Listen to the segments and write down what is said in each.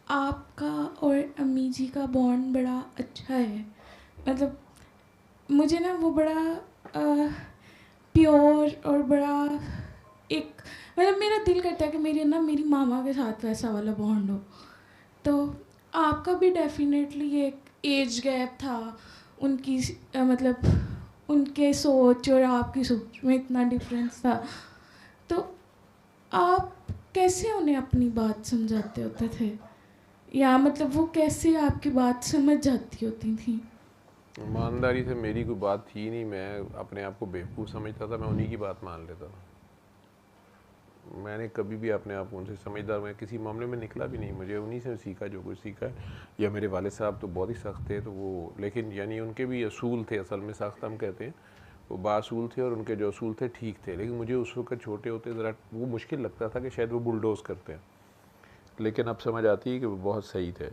آپ کا اور امی جی کا بانڈ بڑا اچھا ہے. مطلب مجھے نا وہ بڑا پیور اور بڑا ایک مطلب میرا دل کرتا ہے کہ میری ماما کے ساتھ ویسا والا بانڈ ہو. تو آپ کا بھی ڈیفینیٹلی ایک ایج گیپ تھا, ان کی مطلب ان کے سوچ اور آپ کی سوچ میں اتنا ڈفرینس تھا. تو آپ کیسے انہیں اپنی بات سمجھاتے ہوتے تھے, یا مطلب وہ کیسے آپ کی بات سمجھ جاتی ہوتی تھیں؟ ایمانداری سے میری کوئی بات تھی نہیں, میں اپنے آپ کو بیوقوف سمجھتا تھا, میں انہی کی بات مان لیتا تھا. میں نے کبھی بھی اپنے آپ کو ان سے سمجھدار میں کسی معاملے میں نکلا بھی نہیں. مجھے انہی سے سیکھا جو کچھ سیکھا ہے. یا میرے والد صاحب تو بہت ہی سخت تھے, تو وہ لیکن یعنی ان کے بھی اصول تھے, اصل میں سخت ہم کہتے ہیں, وہ باصول تھے, اور ان کے جو اصول تھے ٹھیک تھے. لیکن مجھے اس وقت چھوٹے ہوتے ذرا وہ مشکل لگتا تھا کہ شاید وہ بلڈوز کرتے ہیں, لیکن اب سمجھ آتی ہے کہ وہ بہت صحیح تھے.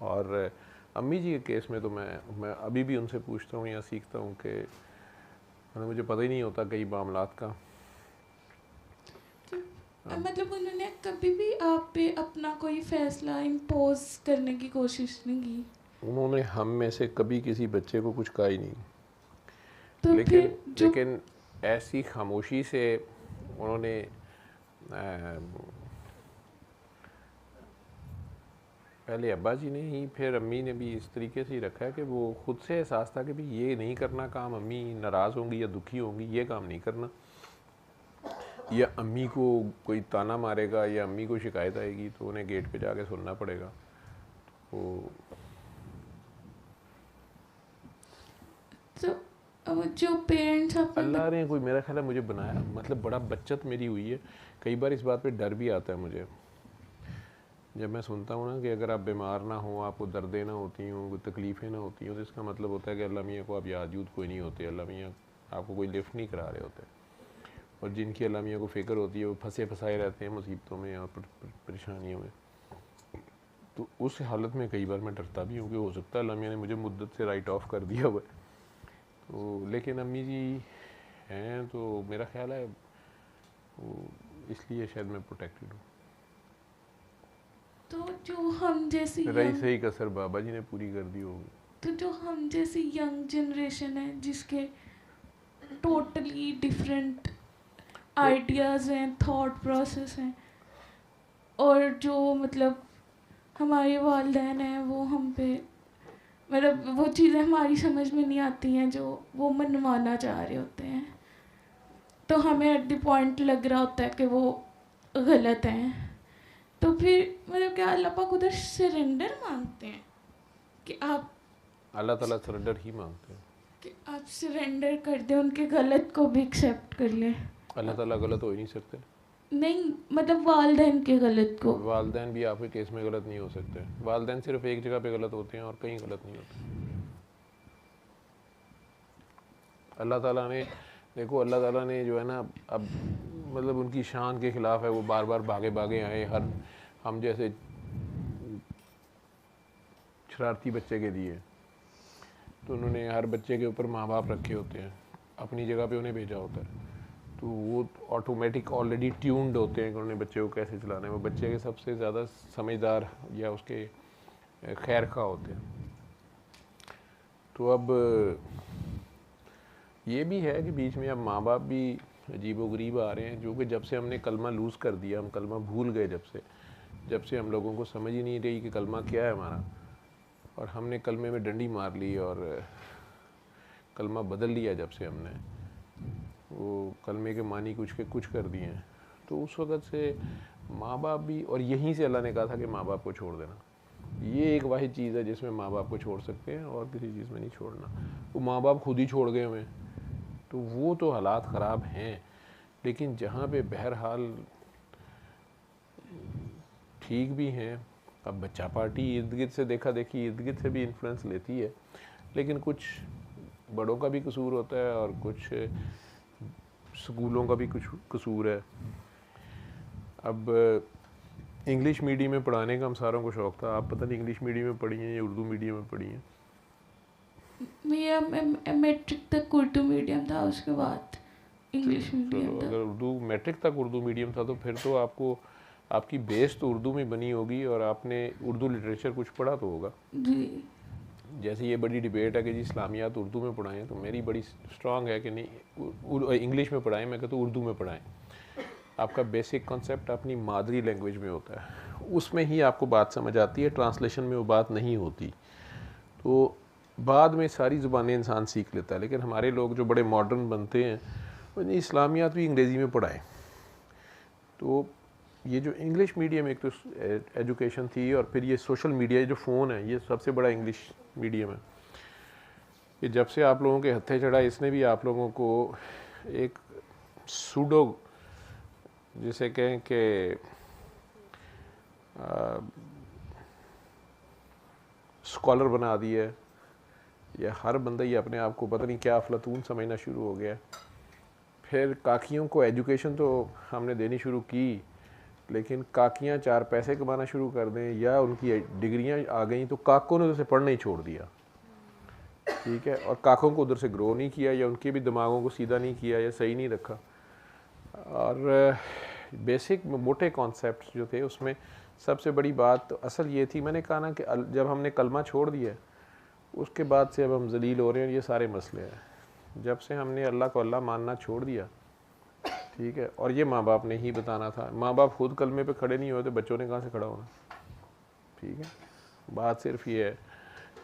اور امی جی کے کیس میں تو میں ابھی بھی ان سے پوچھتا ہوں یا سیکھتا ہوں کہ مجھے پتہ ہی نہیں ہوتا کئی معاملات کا. مطلب انہوں نے کبھی بھی آپ پہ اپنا کوئی فیصلہ امپوز کرنے کی کوشش نہیں کی؟ انہوں نے ہم میں سے کبھی کسی بچے کو کچھ کہا ہی نہیں. تو پھر جو لیکن ایسی خاموشی سے انہوں نے پہلے ابا جی نے ہی پھر امی نے بھی اس طریقے سے ہی رکھا ہے کہ وہ خود سے احساس تھا کہ بھئی یہ نہیں کرنا کام, امی ناراض ہوں گی یا دکھی ہوں گی, یہ کام نہیں کرنا, یا امی کو کوئی تانا مارے گا یا امی کو شکایت آئے گی تو انہیں گیٹ پہ جا کے سننا پڑے گا. تو جو پیرنٹس اللہ نے کوئی میرا خیال ہے مجھے بنایا, مطلب بڑا بچت میری ہوئی ہے. کئی بار اس بات پہ ڈر بھی آتا ہے مجھے, جب میں سنتا ہوں نا کہ اگر آپ بیمار نہ ہوں, آپ کو دردیں نہ ہوتی ہوں, کوئی تکلیفیں نہ ہوتی ہوں, تو اس کا مطلب ہوتا ہے کہ اللہ میاں کو آپ یاد یود کوئی نہیں ہوتے, اللہ میاں آپ کو کوئی لفٹ نہیں کرا رہے ہوتے. اور جن کی اللہ میاں کو فکر ہوتی ہے وہ پھنسے پھنسائے رہتے ہیں مصیبتوں میں اور پریشانیوں میں. تو اس حالت میں کئی بار میں ڈرتا بھی ہوں کہ ہو سکتا ہے اللہ میاں نے مجھے مدت سے رائٹ آف کر دیا ہوا ہے. تو لیکن امی جی ہیں تو میرا خیال ہے وہ اس لیے شاید میں پروٹیکٹڈ ہوں. تو جو ہم جیسی رہی صحیح کسر بابا جی نے پوری کر دی ہوگی. تو جو ہم جیسی ینگ جنریشن ہے جس کے ٹوٹلی ڈفرینٹ آئیڈیاز ہیں, تھاٹ پروسیس ہیں, اور جو مطلب ہمارے والدین ہیں وہ ہم پہ مطلب وہ چیزیں ہماری سمجھ میں نہیں آتی ہیں جو وہ منوانا چاہ رہے ہوتے ہیں, تو ہمیں ایٹ دی پوائنٹ لگ رہا ہوتا ہے کہ وہ غلط ہیں. تو پھر مطلب کیا اللہ پاک ادھر سرنڈر مانگتے ہیں کہ آپ اللہ تعالیٰ سرنڈر ہی مانگتے ہیں, کہ آپ سرنڈر کر دیں, ان کے غلط کو بھی ایکسیپٹ کر لیں. اللہ تعالیٰ غلط ہو ہی نہیں سکتے. نہیں مطلب والدین کے غلط کو. والدین بھی آپ کے کیس میں غلط نہیں ہو سکتے. والدین صرف ایک جگہ پہ غلط ہوتے ہیں اور کہیں غلط نہیں ہوتے. اللہ تعالیٰ نے دیکھو, اللہ تعالیٰ نے جو ہے نا اب مطلب ان کی شان کے خلاف ہے, وہ بار بار بھاگے آئے ہر ہم جیسے شرارتی بچے کے لیے. تو انہوں نے ہر بچے کے اوپر ماں باپ رکھے ہوتے ہیں, اپنی جگہ پہ انہیں بھیجا ہوتا ہے, تو وہ آٹومیٹک آلریڈی ٹیونڈ ہوتے ہیں کہ انہوں نے بچے کو کیسے چلانا ہے. وہ بچے کے سب سے زیادہ سمجھدار یا اس کے خیر خواہ ہوتے ہیں. تو اب یہ بھی ہے کہ بیچ میں اب ماں باپ بھی عجیب و غریب آ رہے ہیں, جو کہ جب سے ہم نے کلمہ لوز کر دیا, ہم کلمہ بھول گئے, جب سے ہم لوگوں کو سمجھ ہی نہیں رہی کہ کلمہ کیا ہے ہمارا, اور ہم نے کلمے میں ڈنڈی مار لی اور کلمہ بدل لیا. جب سے ہم نے وہ کلمے کے معنی کچھ کر دیے ہیں, تو اس وقت سے ماں باپ بھی, اور یہیں سے اللہ نے کہا تھا کہ ماں باپ کو چھوڑ دینا. یہ ایک واحد چیز ہے جس میں ماں باپ کو چھوڑ سکتے ہیں, اور کسی چیز میں نہیں چھوڑنا. وہ ماں باپ خود ہی چھوڑ گئے ہمیں, تو وہ تو حالات خراب ہیں. لیکن جہاں پہ بہرحال ٹھیک بھی ہیں, اب بچہ پارٹی ارد گرد سے دیکھا دیکھی ارد گرد سے بھی انفلوئنس لیتی ہے, لیکن کچھ بڑوں کا بھی قصور ہوتا ہے اور کچھ سکولوں کا بھی کچھ قصور ہے. اب انگلش میڈیم میں پڑھانے کا ہم ساروں کو شوق تھا. آپ پتہ نہیں انگلش میڈیم میں پڑھی ہیں یا اردو میڈیم میں پڑھی ہیں؟ میرا میٹرک تک اردو میڈیم تھا, اس کے بعد انگلش میڈیم چلو تھا. اگر اردو میٹرک تک اردو میڈیم تھا تو پھر تو آپ کو آپ کی بیس تو اردو میں بنی ہوگی اور آپ نے اردو لٹریچر کچھ پڑھا تو ہوگا. جی. جیسے یہ بڑی ڈیبیٹ ہے کہ جی اسلامیات اردو میں پڑھائیں, تو میری بڑی اسٹرانگ ہے کہ نہیں انگلش میں پڑھائیں, میں کہتا ہوں اردو میں پڑھائیں. آپ کا بیسک کانسیپٹ اپنی مادری لینگویج میں ہوتا ہے, اس میں ہی آپ کو بات سمجھ آتی ہے, ٹرانسلیشن میں وہ بات نہیں ہوتی. تو بعد میں ساری زبانیں انسان سیکھ لیتا ہے, لیکن ہمارے لوگ جو بڑے ماڈرن بنتے ہیں وہ اسلامیات بھی انگریزی میں پڑھائیں. تو یہ جو انگلش میڈیم ایک تو ایجوکیشن تھی, اور پھر یہ سوشل میڈیا جو فون ہے یہ سب سے بڑا انگلش میڈیم ہے. یہ جب سے آپ لوگوں کے ہتھے چڑھا, اس نے بھی آپ لوگوں کو ایک سوڈو جسے کہیں کہ اسکالر بنا دیا ہے, یا ہر بندہ ہی اپنے آپ کو پتہ نہیں کیا افلاطون سمجھنا شروع ہو گیا. پھر کاکیوں کو ایجوکیشن تو ہم نے دینی شروع کی, لیکن کاکیاں 4 پیسے کمانا شروع کر دیں یا ان کی ڈگریاں آ گئیں تو کاکوں نے اسے پڑھنا ہی چھوڑ دیا. ٹھیک ہے, اور کاکوں کو ادھر سے گرو نہیں کیا, یا ان کے بھی دماغوں کو سیدھا نہیں کیا, یا صحیح نہیں رکھا. اور بیسک موٹے کانسیپٹس جو تھے اس میں سب سے بڑی بات اصل یہ تھی, میں نے کہا نا کہ جب ہم نے کلمہ چھوڑ دیا اس کے بعد سے اب ہم ذلیل ہو رہے ہیں, یہ سارے مسئلے ہیں. جب سے ہم نے اللہ کو اللہ ماننا چھوڑ دیا, ٹھیک ہے, اور یہ ماں باپ نے ہی بتانا تھا, ماں باپ خود کلمے پہ کھڑے نہیں ہوئے تو بچوں نے کہاں سے کھڑا ہونا. ٹھیک ہے, بات صرف یہ ہے,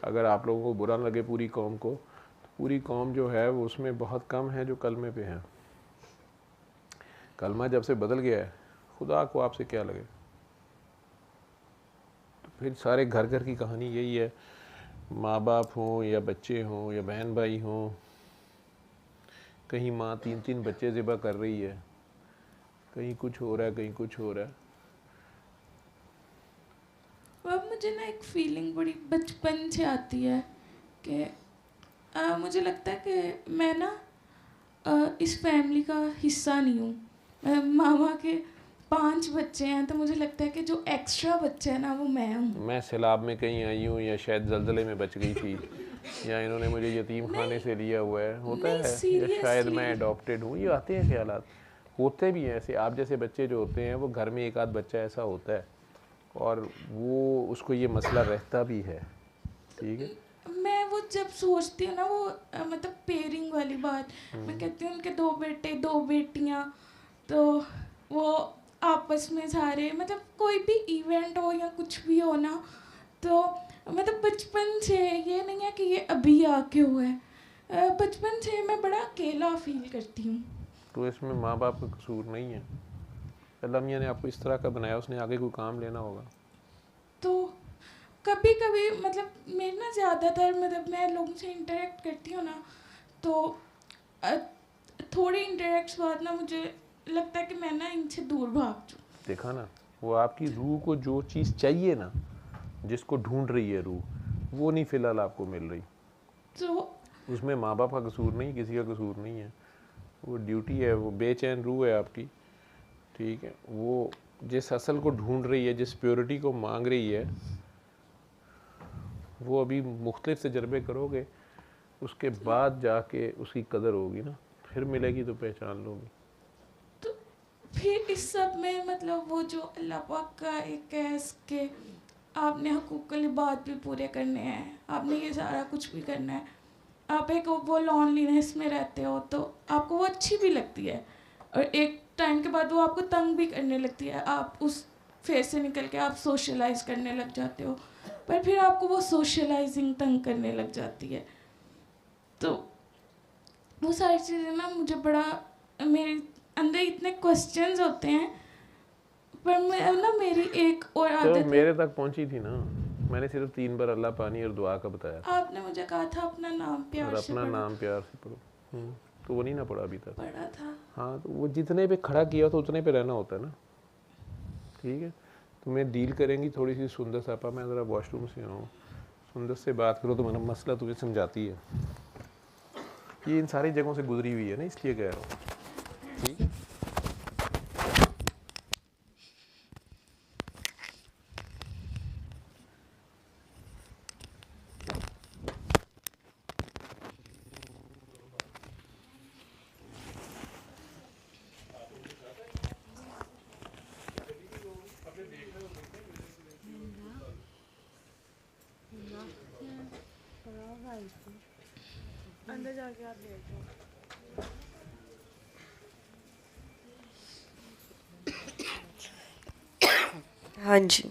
اگر آپ لوگوں کو برا لگے پوری قوم کو, تو پوری قوم جو ہے وہ اس میں بہت کم ہے جو کلمے پہ ہیں. کلمہ جب سے بدل گیا ہے, خدا کو آپ سے کیا لگے. تو پھر سارے گھر گھر کی کہانی یہی ہے, ماں باپ ہوں یا بچے ہوں یا بہن بھائی ہوں, کہیں ماں 3 بچے ذبح کر رہی ہے, کہیں کچھ ہو رہا ہے, کہیں کچھ ہو رہا ہے. اب مجھے نا ایک فیلنگ بڑی بچپن سے آتی ہے کہ مجھے لگتا ہے کہ میں نا اس فیملی کا حصہ نہیں ہوں. ماما کے 5 بچے ہیں, تو مجھے لگتا ہے کہ جو ایکسٹرا بچے ہیں نا وہ میں ہوں. میں سیلاب میں کہیں آئی ہوں, یا شاید زلزلے میں بچ گئی تھی, یا انہوں نے مجھے یتیم خانے سے لیا ہوا ہے, ہوتا نہیں ہے, یا شاید میں اڈاپٹیڈ ہوں, یہ آتے ہیں خیالات, ہوتے بھی ہیں ایسے. آپ جیسے بچے جو ہوتے ہیں وہ گھر میں ایک آدھ بچہ ایسا ہوتا ہے, اور وہ اس کو یہ مسئلہ رہتا بھی ہے. ٹھیک ہے, میں وہ جب سوچتی ہوں نا, وہ مطلب پیئرنگ والی بات, میں کہتی ہوں ان کے 2 بیٹے 2 بیٹیاں, تو وہ آپس میں سارے مطلب کوئی بھی ایونٹ ہو یا کچھ بھی ہو نا, تو مطلب بچپن سے یہ نہیں ہے کہ یہ ابھی آ کے ہوا ہے, بچپن سے میں بڑا اکیلا فیل کرتی ہوں. تو اس میں ماں باپ کا قصور نہیں ہے, اللہ میاں نے آپ کو اس طرح کا بنایا, اس نے آگے کوئی کام لینا ہوگا. تو کبھی کبھی مطلب میں نا زیادہ تر مطلب میں لوگوں سے انٹریکٹ کرتی ہوں نا, تو تھوڑی انٹریکٹس بعد نا مجھے لگتا ہے کہ میں نا ان سے دور بھاگ جاؤں. دیکھا نا, وہ آپ کی روح کو جو چیز چاہیے نا, جس کو ڈھونڈ رہی ہے روح, وہ نہیں فی الحال آپ کو مل رہی. تو اس میں ماں باپ کا قصور نہیں, کسی کا قصور نہیں ہے, وہ ڈیوٹی ہے, وہ بے چین روح ہے آپ کی. ٹھیک ہے, وہ جس اصل کو ڈھونڈ رہی ہے, جس پیورٹی کو مانگ رہی ہے, وہ ابھی مختلف تجربے کرو گے, اس کے بعد جا کے اس کی قدر ہوگی نا, پھر ملے گی تو پہچان لو گی. تو پھر اس سب میں مطلب وہ جو اللہ پاک کا ایک کیس کہ آپ نے حقوق العباد بھی پورے کرنے ہیں, آپ نے یہ سارا کچھ بھی کرنا ہے, آپ ایک وہ لونلینس میں رہتے ہو, تو آپ کو وہ اچھی بھی لگتی ہے, اور ایک ٹائم کے بعد وہ آپ کو تنگ بھی کرنے لگتی ہے. آپ اس فیز سے نکل کے آپ سوشلائز کرنے لگ جاتے ہو, پر پھر آپ کو وہ سوشلائزنگ تنگ کرنے لگ جاتی ہے. تو وہ ساری چیزیں نا مجھے بڑا, میرے اندر اتنے کوسچنز ہوتے ہیں, پر میں نا میری ایک اور تو عادت ہے. میرے تک پہنچی تھی نا, میں نے صرف 3 بار اللہ پانی اور دعا کا بتایا تھا, آپ نے مجھے کہا تھا اپنا نام اور پیار سے اپنا پڑھو. نام پیار سے پڑھو, تو وہ نہیں نہ پڑھا ابھی تک. پڑھا تھا. ہاں, تو وہ جتنے پہ کھڑا کیا تو اتنے پہ رہنا ہوتا ہے نا. ٹھیک ہے, تمہیں ڈیل کریں گی تھوڑی سی سندر صاحبہ, میں ذرا واش روم سے آؤں, سندر سے بات کرو تو میرا مسئلہ تمہیں سمجھاتی ہے. یہ ان ساری جگہوں سے گزری ہوئی ہے نا, اس لیے کہہ رہا ہوں. ٹھیک ہے, اندر جا کے آپ لیٹ جاؤ. ہاں جی.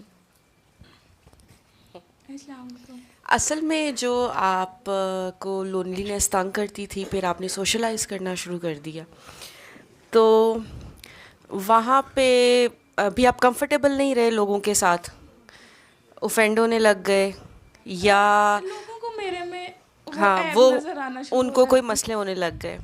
السلام علیکم. اصل میں جو آپ کو لونلینس تنگ کرتی تھی، پھر آپ نے سوشلائز کرنا شروع کر دیا، تو وہاں پہ ابھی آپ کمفرٹیبل نہیں رہے لوگوں کے ساتھ، اوفینڈ ہونے لگ گئے، یا لوگوں کو میرے میں وہ ہاں عیب وہ نظر آنا شروع ان ہو کو کوئی جاتی. مسئلے ہونے لگ گئے.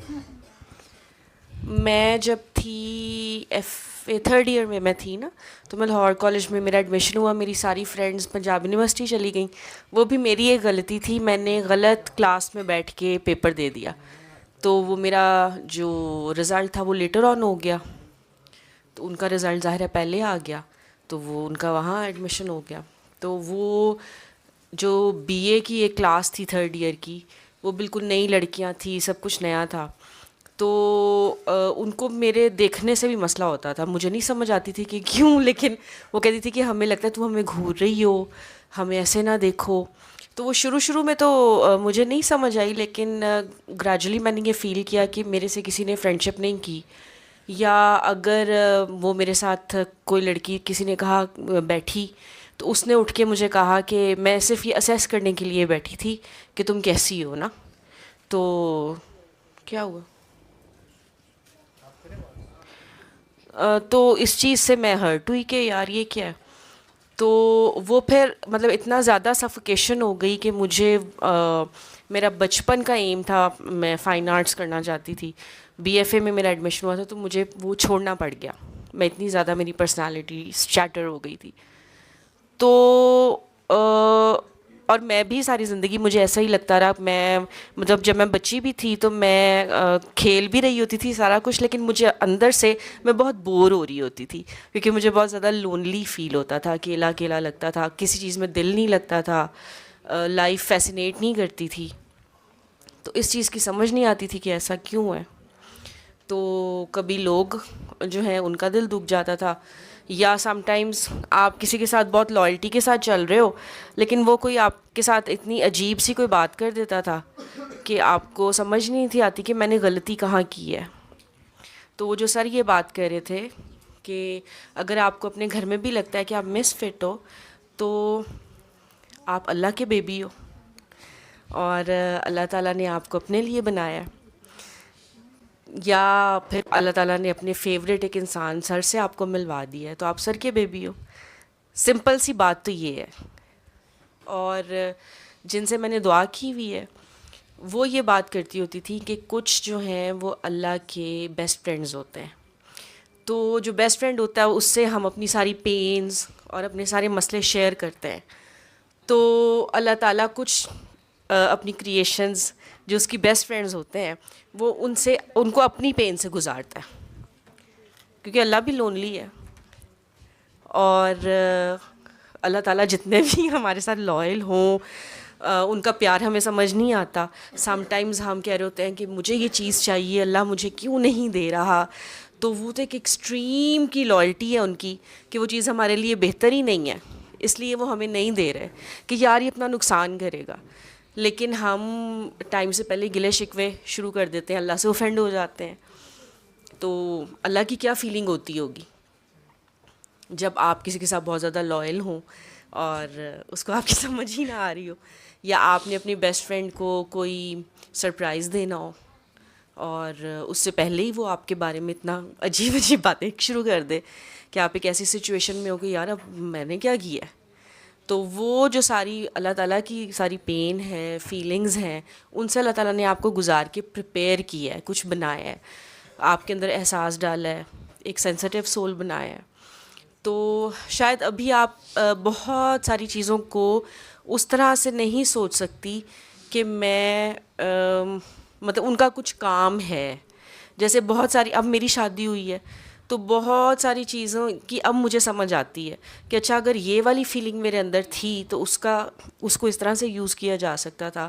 میں جب تھی ایف اے تھرڈ ایئر میں تھی نا، تو میں لاہور کالج میں میرا ایڈمیشن ہوا. میری ساری فرینڈز پنجاب یونیورسٹی چلی گئیں. وہ بھی میری ایک غلطی تھی، میں نے غلط کلاس میں بیٹھ کے پیپر دے دیا، تو وہ میرا جو رزلٹ تھا وہ لیٹر آن ہو گیا. تو ان کا رزلٹ ظاہر ہے پہلے آ گیا، تو وہ ان کا وہاں ایڈمیشن ہو گیا. تو وہ جو بی اے کی ایک کلاس تھی تھرڈ ایئر کی، وہ بالکل نئی لڑکیاں تھیں، سب کچھ نیا تھا. تو ان کو میرے دیکھنے سے بھی مسئلہ ہوتا تھا. مجھے نہیں سمجھ آتی تھی کہ کیوں، لیکن وہ کہتی تھی کہ ہمیں لگتا ہے تم ہمیں گھور رہی ہو، ہمیں ایسے نہ دیکھو. تو وہ شروع میں تو مجھے نہیں سمجھ آئی، لیکن گریجولی میں نے یہ فیل کیا کہ میرے سے کسی نے فرینڈ شپ نہیں کی، یا اگر وہ میرے ساتھ کوئی لڑکی کسی نے کہا بیٹھی، تو اس نے اٹھ کے مجھے کہا کہ میں صرف یہ اسیس کرنے کے لیے بیٹھی تھی کہ تم کیسی ہو نا. تو کیا ہوا؟ تو اس چیز سے میں ہرٹ ہوئی کہ یار یہ کیا ہے. تو وہ پھر مطلب اتنا زیادہ سفوکیشن ہو گئی کہ مجھے میرا بچپن کا ایم تھا، میں فائن آرٹس کرنا چاہتی تھی، بی ایف اے میں میرا ایڈمیشن ہوا تھا، تو مجھے وہ چھوڑنا پڑ گیا. میں اتنی زیادہ میری پرسنالٹی شیٹر ہو گئی تھی. تو اور میں بھی ساری زندگی مجھے ایسا ہی لگتا رہا. میں مطلب جب میں بچی بھی تھی تو میں کھیل بھی رہی ہوتی تھی سارا کچھ، لیکن مجھے اندر سے میں بہت بور ہو رہی ہوتی تھی، کیونکہ مجھے بہت زیادہ لونلی فیل ہوتا تھا، اکیلا اکیلا لگتا تھا، کسی چیز میں دل نہیں لگتا تھا، لائف فیسینیٹ نہیں کرتی تھی. تو اس چیز کی سمجھ نہیں آتی تھی کہ ایسا کیوں ہے. تو کبھی لوگ جو ہیں ان کا دل دکھ جاتا تھا، یا سم ٹائمز آپ کسی کے ساتھ بہت لائلٹی کے ساتھ چل رہے ہو، لیکن وہ کوئی آپ کے ساتھ اتنی عجیب سی کوئی بات کر دیتا تھا کہ آپ کو سمجھ نہیں تھی آتی کہ میں نے غلطی کہاں کی ہے. تو وہ جو سر یہ بات کہہ رہے تھے کہ اگر آپ کو اپنے گھر میں بھی لگتا ہے کہ آپ مس فٹ ہو، تو آپ اللہ کے بیبی ہو، اور اللہ تعالیٰ نے آپ کو اپنے لیے بنایا ہے، یا پھر اللہ تعالیٰ نے اپنے فیوریٹ ایک انسان سر سے آپ کو ملوا دیا ہے، تو آپ سر کے بیبی ہو. سمپل سی بات تو یہ ہے. اور جن سے میں نے دعا کی ہوئی ہے وہ یہ بات کرتی ہوتی تھی کہ کچھ جو ہیں وہ اللہ کے بیسٹ فرینڈز ہوتے ہیں. تو جو بیسٹ فرینڈ ہوتا ہے اس سے ہم اپنی ساری پینز اور اپنے سارے مسئلے شیئر کرتے ہیں. تو اللہ تعالیٰ کچھ اپنی کریشنز جو اس کی بیسٹ فرینڈز ہوتے ہیں، وہ ان کو اپنی پین سے گزارتا ہے، کیونکہ اللہ بھی لونلی ہے. اور اللہ تعالیٰ جتنے بھی ہمارے ساتھ لائل ہوں، ان کا پیار ہمیں سمجھ نہیں آتا. سم ٹائمز ہم کہہ رہے ہوتے ہیں کہ مجھے یہ چیز چاہیے، اللہ مجھے کیوں نہیں دے رہا. تو وہ تو ایک ایکسٹریم کی لائلٹی ہے ان کی کہ وہ چیز ہمارے لیے بہتر ہی نہیں ہے، اس لیے وہ ہمیں نہیں دے رہے کہ یار یہ اپنا نقصان کرے گا. لیکن ہم ٹائم سے پہلے گلے شکوے شروع کر دیتے ہیں، اللہ سے اوفینڈ ہو جاتے ہیں. تو اللہ کی کیا فیلنگ ہوتی ہوگی جب آپ کسی کے ساتھ بہت زیادہ لائل ہوں اور اس کو آپ کی سمجھ ہی نہ آ رہی ہو، یا آپ نے اپنی بیسٹ فرینڈ کو کوئی سرپرائز دینا ہو اور اس سے پہلے ہی وہ آپ کے بارے میں اتنا عجیب عجیب باتیں شروع کر دے کہ آپ ایک ایسی سچویشن میں ہو کہ یار اب میں نے کیا کیا ہے. تو وہ جو ساری اللہ تعالیٰ کی ساری پین ہے، فیلنگز ہیں، ان سے اللہ تعالیٰ نے آپ کو گزار کے پریپیئر کیا ہے، کچھ بنایا ہے، آپ کے اندر احساس ڈالا ہے، ایک سینسٹیو سول بنایا ہے. تو شاید ابھی آپ بہت ساری چیزوں کو اس طرح سے نہیں سوچ سکتی کہ میں مطلب ان کا کچھ کام ہے. جیسے بہت ساری، اب میری شادی ہوئی ہے تو بہت ساری چیزوں کی اب مجھے سمجھ آتی ہے کہ اچھا اگر یہ والی فیلنگ میرے اندر تھی تو اس کو اس طرح سے یوز کیا جا سکتا تھا.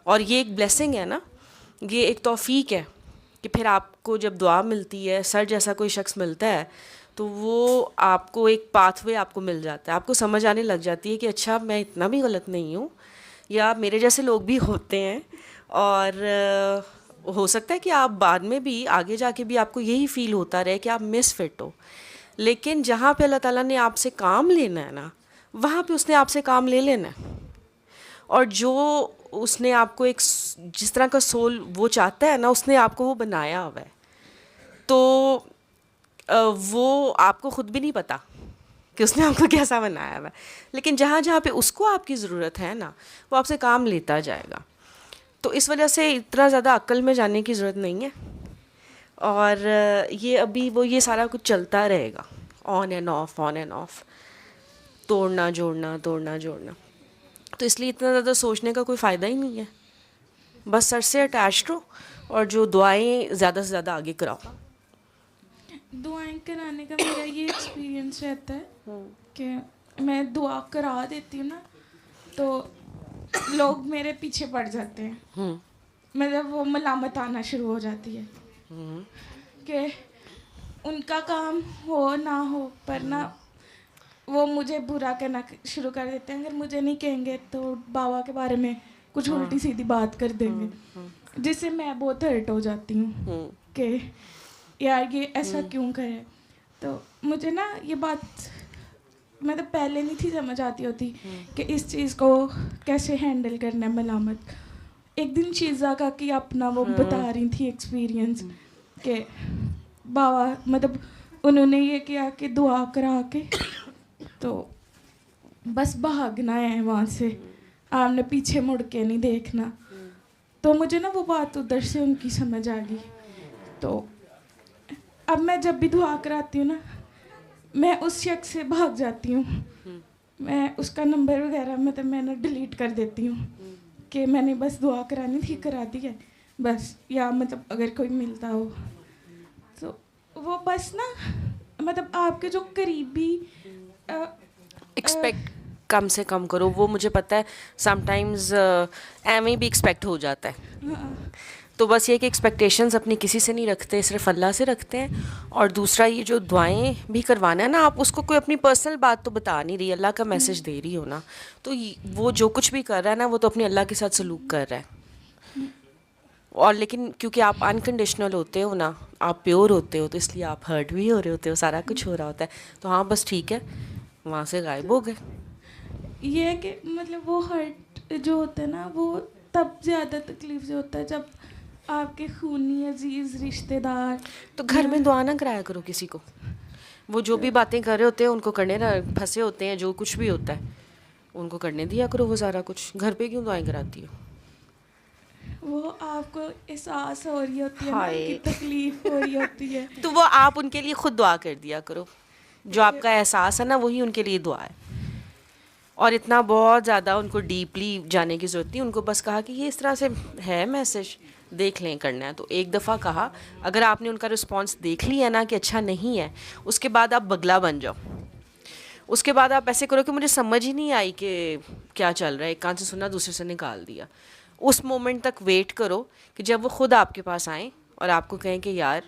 اور یہ ایک بلیسنگ ہے نا، یہ ایک توفیق ہے کہ پھر آپ کو جب دعا ملتی ہے، سر جیسا کوئی شخص ملتا ہے، تو وہ آپ کو ایک پاتھ وے آپ کو مل جاتا ہے، آپ کو سمجھ آنے لگ جاتی ہے کہ اچھا میں اتنا بھی غلط نہیں ہوں، یا میرے جیسے لوگ بھی ہوتے ہیں اور ہو سکتا ہے کہ آپ بعد میں بھی آگے جا کے بھی آپ کو یہی فیل ہوتا رہے کہ آپ مس فٹ ہو، لیکن جہاں پہ اللہ تعالیٰ نے آپ سے کام لینا ہے نا، وہاں پہ اس نے آپ سے کام لے لینا ہے. اور جو اس نے آپ کو ایک جس طرح کا سول وہ چاہتا ہے نا، اس نے آپ کو وہ بنایا ہوا ہے. تو وہ آپ کو خود بھی نہیں پتا کہ اس نے آپ کو کیسا بنایا ہوا ہے، لیکن جہاں جہاں پہ اس کو آپ کی ضرورت ہے نا، وہ آپ سے کام لیتا جائے گا. تو اس وجہ سے اتنا زیادہ عقل میں جانے کی ضرورت نہیں ہے. اور یہ ابھی وہ یہ سارا کچھ چلتا رہے گا، on and off on and off, توڑنا جوڑنا توڑنا جوڑنا. تو اس لیے اتنا زیادہ سوچنے کا کوئی فائدہ ہی نہیں ہے. بس سر سے اٹیچڈ رہو اور جو دعائیں زیادہ سے زیادہ آگے کراؤ. دعائیں کرانے کا میرا یہ ایکسپیرینس رہتا ہے کہ میں دعا کرا دیتی ہوں نا تو لوگ میرے پیچھے پڑ جاتے ہیں. مطلب وہ ملامت آنا شروع ہو جاتی ہے کہ ان کا کام ہو نہ ہو، پر نہ وہ مجھے برا کرنا شروع کر دیتے ہیں. اگر مجھے نہیں کہیں گے تو بابا کے بارے میں کچھ الٹی سیدھی بات کر دیں گے، جس سے میں بہت ہرٹ ہو جاتی ہوں کہ یار یہ ایسا کیوں کرے. تو مجھے نا یہ بات مطلب پہلے نہیں تھی سمجھ آتی ہوتی کہ اس چیز کو کیسے ہینڈل کرنا ہے ملامت. ایک دن شیزا کا کہ اپنا وہ بتا رہی تھی ایکسپیرینس کہ بابا مطلب انہوں نے یہ کیا کہ دعا کرا کے تو بس بھاگنا ہے وہاں سے، آپ نے پیچھے مڑ کے نہیں دیکھنا. تو مجھے نا وہ بات ادھر سے ان کی سمجھ آ گئی. تو اب میں جب بھی دعا کراتی ہوں نا، میں اس شخص سے بھاگ جاتی ہوں. میں اس کا نمبر وغیرہ مطلب میں نے ڈیلیٹ کر دیتی ہوں کہ میں نے بس دعا کرانی تھی، کرا دی ہے بس. یا مطلب اگر کوئی ملتا ہو تو وہ بس نا مطلب آپ کے جو قریبی ایکسپیکٹ کم سے کم کرو. وہ مجھے پتہ ہے سم ٹائمز ایویں بھی ایکسپیکٹ ہو جاتا ہے. تو بس یہ کہ ایکسپیکٹیشنز اپنی کسی سے نہیں رکھتے، صرف اللہ سے رکھتے ہیں. اور دوسرا یہ جو دعائیں بھی کروانا ہے نا، آپ اس کو کوئی اپنی پرسنل بات تو بتا نہیں رہی، اللہ کا میسج دے رہی ہو نا. تو وہ جو کچھ بھی کر رہا ہے نا، وہ تو اپنے اللہ کے ساتھ سلوک کر رہا ہے. اور لیکن کیونکہ آپ انکنڈیشنل ہوتے ہو نا، آپ پیور ہوتے ہو، تو اس لیے آپ ہرٹ بھی ہو رہے ہوتے ہو، سارا کچھ ہو رہا ہوتا ہے. تو ہاں بس ٹھیک ہے، وہاں سے غائب ہو گئے. یہ ہے کہ مطلب وہ ہرٹ جو ہوتا ہے نا، وہ تب زیادہ تکلیف سے ہوتا ہے جب آپ کے خونی عزیز رشتہ دار. تو گھر میں دعا نہ کرایا کرو کسی کو. وہ جو بھی باتیں کر رہے ہوتے ہیں ان کو کرنے نہ پھنسے ہوتے ہیں، جو کچھ بھی ہوتا ہے ان کو کرنے دیا کرو وہ سارا کچھ. گھر پہ کیوں دعائیں کراتی ہو؟ وہ آپ کو احساس ہو رہی ہوتی ہے نا، ان کی تکلیف ہو رہی ہوتی ہے، تو وہ آپ ان کے لیے خود دعا کر دیا کرو. جو آپ کا احساس ہے نا، وہی ان کے لیے دعا ہے. اور اتنا بہت زیادہ ان کو ڈیپلی جانے کی ضرورت نہیں. ان کو بس کہا کہ یہ اس طرح سے ہے میسج، دیکھ لیں کرنا ہے تو ایک دفعہ کہا. اگر آپ نے ان کا رسپانس دیکھ لیا نا کہ اچھا نہیں ہے، اس کے بعد آپ بگلا بن جاؤ. اس کے بعد آپ ایسے کرو کہ مجھے سمجھ ہی نہیں آئی کہ کیا چل رہا ہے، ایک کان سے سنا دوسرے سے نکال دیا. اس مومنٹ تک ویٹ کرو کہ جب وہ خود آپ کے پاس آئیں اور آپ کو کہیں کہ یار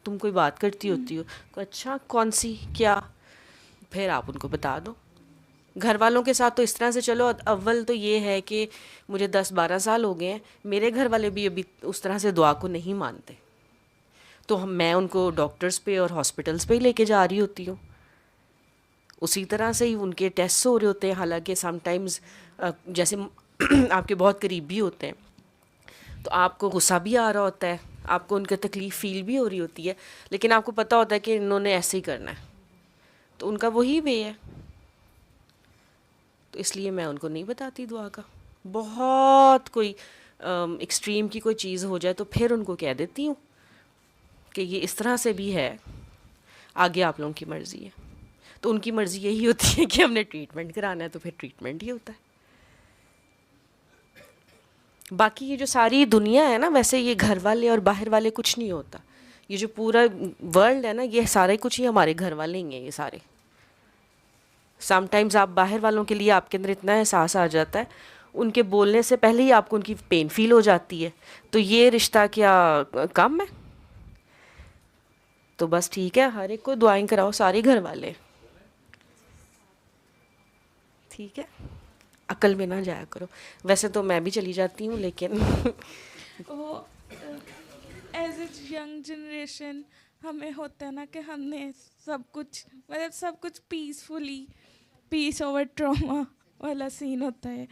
تم کوئی بات کرتی ہوتی ہو. اچھا کون سی، کیا؟ پھر آپ ان کو بتا دو. گھر والوں کے ساتھ تو اس طرح سے چلو. اول تو یہ ہے کہ مجھے 10-12 سال ہو گئے ہیں، میرے گھر والے بھی ابھی اس طرح سے دعا کو نہیں مانتے. تو میں ان کو ڈاکٹرز پہ اور ہاسپٹلس پہ ہی لے کے جا رہی ہوتی ہوں. اسی طرح سے ہی ان کے ٹیسٹ ہو رہے ہوتے ہیں. حالانکہ سم ٹائمز جیسے آپ کے بہت قریبی ہوتے ہیں تو آپ کو غصہ بھی آ رہا ہوتا ہے، آپ کو ان کی تکلیف فیل بھی ہو رہی ہوتی ہے، لیکن آپ کو پتہ ہوتا ہے کہ انہوں نے ایسے ہی کرنا ہے. تو ان کا وہی وے ہے. تو اس لیے میں ان کو نہیں بتاتی دعا کا. بہت کوئی ایکسٹریم کی کوئی چیز ہو جائے تو پھر ان کو کہہ دیتی ہوں کہ یہ اس طرح سے بھی ہے، آگے آپ لوگوں کی مرضی ہے. تو ان کی مرضی یہی ہوتی ہے کہ ہم نے ٹریٹمنٹ کرانا ہے تو پھر ٹریٹمنٹ ہی ہوتا ہے. باقی یہ جو ساری دنیا ہے نا، ویسے یہ گھر والے اور باہر والے کچھ نہیں ہوتا. یہ جو پورا ورلڈ ہے نا، یہ سارے کچھ ہی ہمارے گھر والے ہی ہیں یہ سارے. سم ٹائمز آپ باہر والوں کے لیے آپ کے اندر اتنا احساس آ جاتا ہے، ان کے بولنے سے پہلے ہی آپ کو ان کی پین فیل ہو جاتی ہے. تو یہ رشتہ کیا کم ہے؟ تو بس ٹھیک ہے، ہر ایک کو دعائیں کراؤ، سارے گھر والے. ٹھیک ہے. عقل میں نہ جایا کرو. ویسے تو میں بھی چلی جاتی ہوں لیکن وہ ایز اے ینگ جنریشن ہمیں ہوتا ہے نا کہ ہم نے سب کچھ پیسفلی پیس اوور ٹراما والا سین ہوتا ہے,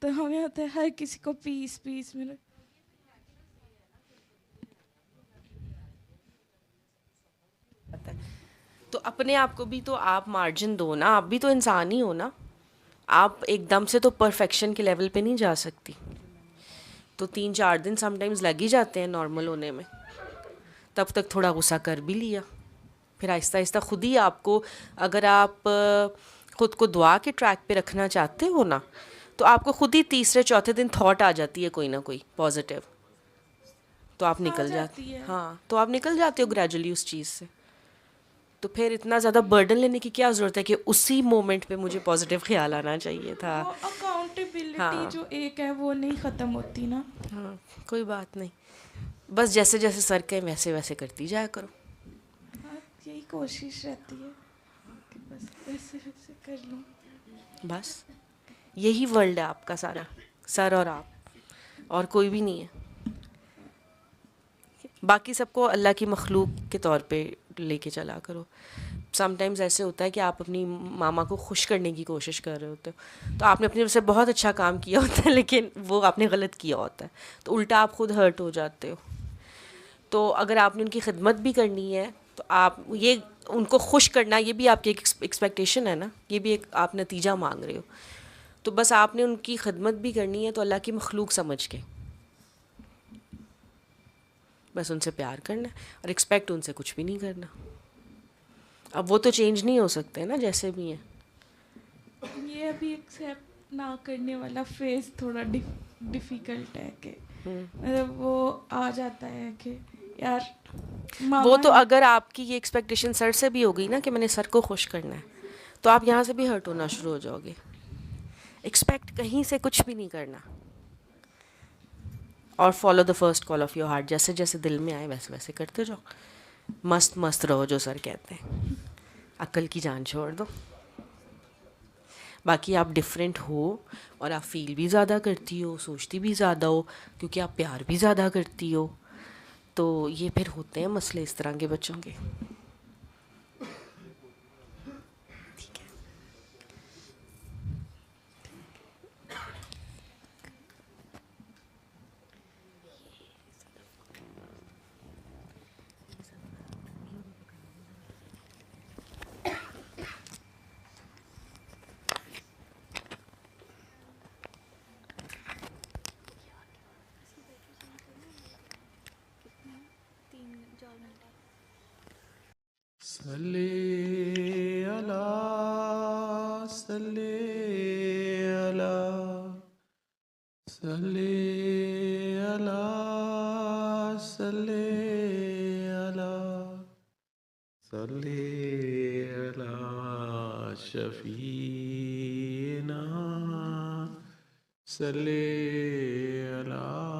تو ہمیں ہوتا ہے ہر کسی کو پیس ملے. تو اپنے آپ کو بھی تو آپ مارجن دو نا, آپ بھی تو انسان ہی ہو نا. آپ ایک دم سے تو پرفیکشن کے لیول پہ نہیں جا سکتی, تو 3-4 دن سم ٹائمز لگ ہی جاتے ہیں نارمل ہونے میں. تب تک تھوڑا غصہ کر بھی لیا, پھر آہستہ آہستہ خود ہی آپ کو, اگر آپ خود کو دعا کے ٹریک پہ رکھنا چاہتے ہو نا, تو آپ کو خود ہی 3-4 دن تھاٹ آ جاتی ہے کوئی نہ کوئی پازیٹیو, تو آپ نکل جاتے. ہاں, تو آپ نکل جاتے ہو گریجولی اس چیز سے. تو پھر اتنا زیادہ برڈن لینے کی کیا ضرورت ہے کہ اسی مومنٹ پہ مجھے پازیٹیو خیال آنا چاہیے تھا. وہ اکاؤنٹیبلٹی جو ایک ہے وہ نہیں ختم ہوتی نا. ہاں, کوئی بات نہیں, بس جیسے جیسے سر کہیں ویسے ویسے کرتی جایا کرو. ہاں, یہی کوشش رہتی ہے کہ بس ویسے کر لوں. بس یہی ورلڈ ہے آپ کا سارا, سر اور آپ, اور کوئی بھی نہیں ہے. باقی سب کو اللہ کی مخلوق کے طور پہ لے کے چلا کرو. سم ٹائمز ایسے ہوتا ہے کہ آپ اپنی ماما کو خوش کرنے کی کوشش کر رہے ہوتے ہو, تو آپ نے اپنی طرف سے بہت اچھا کام کیا ہوتا ہے, لیکن وہ آپ نے غلط کیا ہوتا ہے, تو الٹا آپ خود ہرٹ ہو جاتے ہو. تو اگر آپ نے ان کی خدمت بھی کرنی ہے تو آپ یہ ان کو خوش کرنا, یہ بھی آپ کی ایک ایکسپیکٹیشن ہے نا, یہ بھی ایک آپ نتیجہ مانگ رہے ہو. تو بس آپ نے ان کی خدمت بھی کرنی ہے تو اللہ کی مخلوق سمجھ کے, بس ان سے پیار کرنا ہے, اور ایکسپیکٹ ان سے کچھ بھی نہیں کرنا. اب وہ تو چینج نہیں ہو سکتے نا جیسے بھی ہیں. یہ ابھی ایکسیپٹ نہ کرنے والا فیز تھوڑا ڈیفیکلٹ ہے, کہ مطلب وہ آ جاتا ہے کہ یار وہ ماما تو اگر آپ کی یہ ایکسپیکٹیشن سر سے بھی ہو گئی نا کہ میں نے سر کو خوش کرنا ہے, تو آپ یہاں سے بھی ہرٹ ہونا شروع ہو جاؤ گے. ایکسپیکٹ کہیں سے کچھ بھی نہیں کرنا, اور follow the first call of your heart, جیسے جیسے دل میں آئے ویسے ویسے کرتے جاؤ. مست مست رہو جو سر کہتے ہیں, عقل کی جان چھوڑ دو. باقی آپ ڈفرینٹ ہو, اور آپ فیل بھی زیادہ کرتی ہو, سوچتی بھی زیادہ ہو, کیونکہ آپ پیار بھی زیادہ کرتی ہو, تو یہ پھر ہوتے ہیں مسئلے اس طرح کے بچوں کے. ٹھیک ہے, صلی اللہ صلی اللہ صلی اللہ صلی اللہ صلی اللہ شفیعنا صلی اللہ